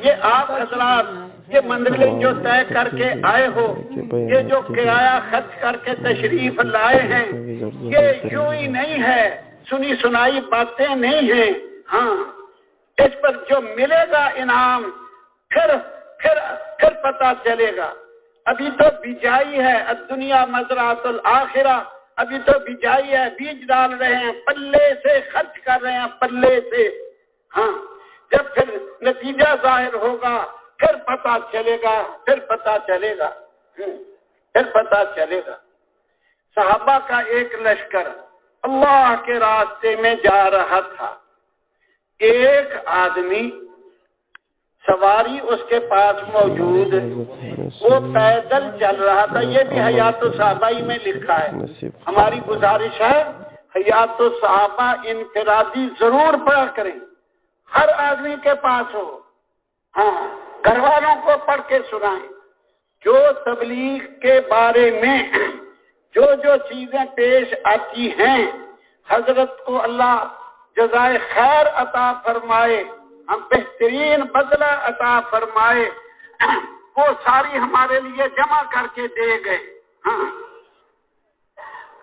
یہ آپ حضرات یہ منزلیں جو طے کر کے آئے ہو، یہ جو کرایہ خرچ کر کے تشریف لائے ہیں، یہ یوں ہی نہیں ہے، سنی سنائی باتیں نہیں ہیں. ہاں، اس پر جو ملے گا انعام پھر پتہ چلے گا. ابھی تو بجائی ہے، الدنیا مزرعۃ الآخرہ. ابھی تو بجائی ہے، بیج ڈال رہے ہیں، پلے سے خرچ کر رہے ہیں، پلے سے. ہاں، جب پھر نتیجہ ظاہر ہوگا پھر پتہ چلے گا. صحابہ کا ایک لشکر اللہ کے راستے میں جا رہا تھا. ایک آدمی سواری اس کے پاس موجود، وہ پیدل چل رہا تھا. یہ بھی حیات الصحابہ میں لکھا ہے. ہماری گزارش ہے حیات الصحابہ انفرادی ضرور پڑھا کریں، ہر آدمی کے پاس ہو. ہاں، گھر والوں کو پڑھ کے سنائیں. جو تبلیغ کے بارے میں جو چیزیں پیش آتی ہیں، حضرت کو اللہ جزائے خیر عطا فرمائے، ہم بہترین بدلہ عطا فرمائے، وہ ساری ہمارے لیے جمع کر کے دے گئے. ہاں،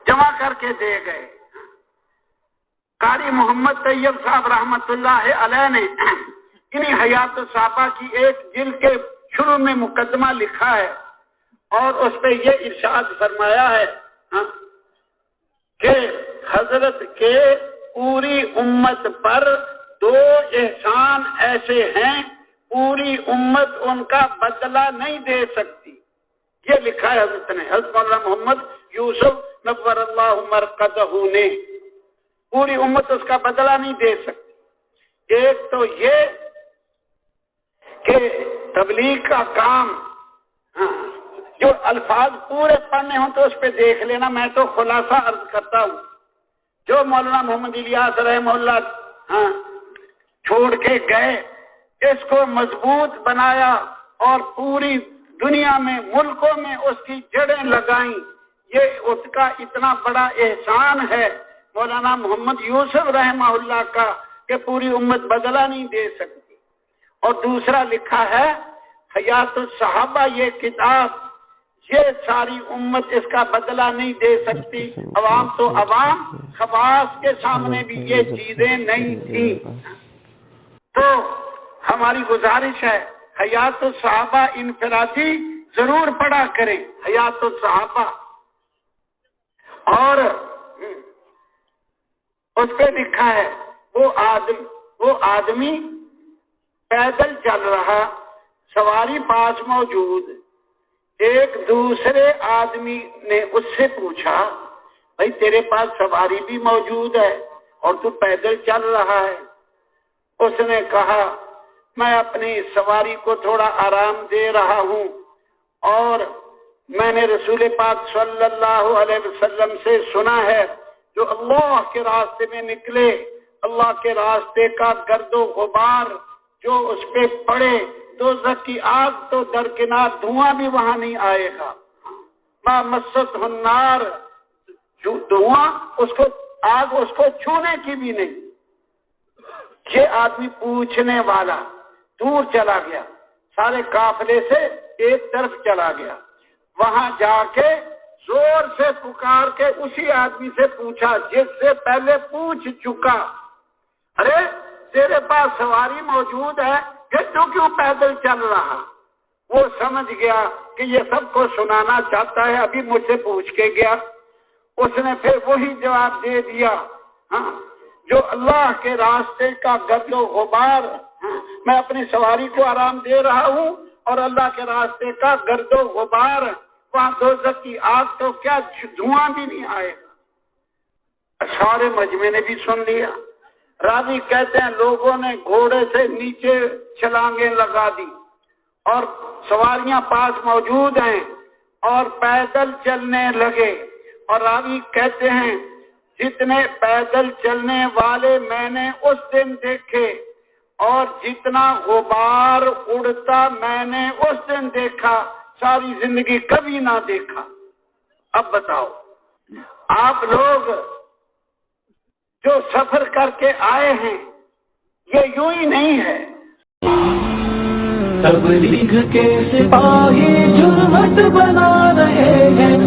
جمع کر کے دے گئے. قاری محمد طیب صاحب رحمت اللہ علیہ نے انہی حیات الصحابہ کی ایک جلد کے شروع میں مقدمہ لکھا ہے، اور اس پہ یہ ارشاد فرمایا ہے کہ حضرت کے پوری امت پر دو احسان ایسے ہیں پوری امت ان کا بدلہ نہیں دے سکتی. یہ لکھا ہے حضرت نے، حضرت مولانا محمد یوسف نور اللہ مرقدہ نے. پوری امت اس کا بدلہ نہیں دے سکتی. ایک تو یہ کہ تبلیغ کا کام، جو الفاظ پورے پڑھنے ہوں تو اس پہ دیکھ لینا، میں تو خلاصہ عرض کرتا ہوں. جو مولانا محمد الیاس رحمہ اللہ چھوڑ کے گئے، اس کو مضبوط بنایا اور پوری دنیا میں ملکوں میں اس کی جڑیں لگائیں. یہ اس کا اتنا بڑا احسان ہے مولانا محمد یوسف رحمہ اللہ کا کہ پوری امت بدلہ نہیں دے سکتی. اور دوسرا لکھا ہے حیات الصحابہ، یہ کتاب، یہ ساری امت اس کا بدلہ نہیں دے سکتی. عوام تو عوام، خواص کے سامنے بھی یہ چیزیں نہیں تھیں. تو ہماری گزارش ہے حیات الصحابہ انفرادی ضرور پڑھا کریں، حیات الصحابہ. اور اس پہ لکھا ہے وہ آدمی پیدل چل رہا، سواری پاس موجود. ایک دوسرے آدمی نے اس سے پوچھا، بھائی تیرے پاس سواری بھی موجود ہے اور تو پیدل چل رہا ہے؟ اس نے کہا میں اپنی سواری کو تھوڑا آرام دے رہا ہوں، اور میں نے رسول پاک صلی اللہ علیہ وسلم سے سنا ہے جو اللہ کے راستے میں نکلے، اللہ کے راستے کا گرد و غبار جو اس پہ پڑے، دوزخ کی آگ تو درکنار، دھواں بھی وہاں نہیں آئے گا. ما مست النار، جو دھواں آگ اس کو چھونے کی بھی نہیں. یہ آدمی پوچھنے والا دور چلا گیا، سارے قافلے سے ایک طرف چلا گیا. وہاں جا کے زور سے پکار کے اسی آدمی سے پوچھا جس سے پہلے پوچھ چکا، ارے تیرے پاس سواری موجود ہے کہ تو کیوں پیدل چل رہا؟ وہ سمجھ گیا کہ یہ سب کو سنانا چاہتا ہے، ابھی مجھ سے پوچھ کے گیا. اس نے پھر وہی جواب دے دیا، جو اللہ کے راستے کا گرد و غبار، میں اپنی سواری کو آرام دے رہا ہوں اور اللہ کے راستے کا گرد و غبار، وہاں دوزخ کی آگ تو کیا دھواں بھی نہیں آئے گا. سارے مجمع نے بھی سن لیا. راوی کہتے ہیں لوگوں نے گھوڑے سے نیچے چھلانگیں لگا دی اور سواریاں پاس موجود ہیں اور پیدل چلنے لگے. اور راوی کہتے ہیں جتنے پیدل چلنے والے میں نے اس دن دیکھے اور جتنا غبار اڑتا میں نے اس دن دیکھا، ساری زندگی کبھی نہ دیکھا. اب بتاؤ، آپ لوگ جو سفر کر کے آئے ہیں، یہ یوں ہی نہیں ہے. تبلیغ کے سپاہی جرمٹ بنا رہے ہیں،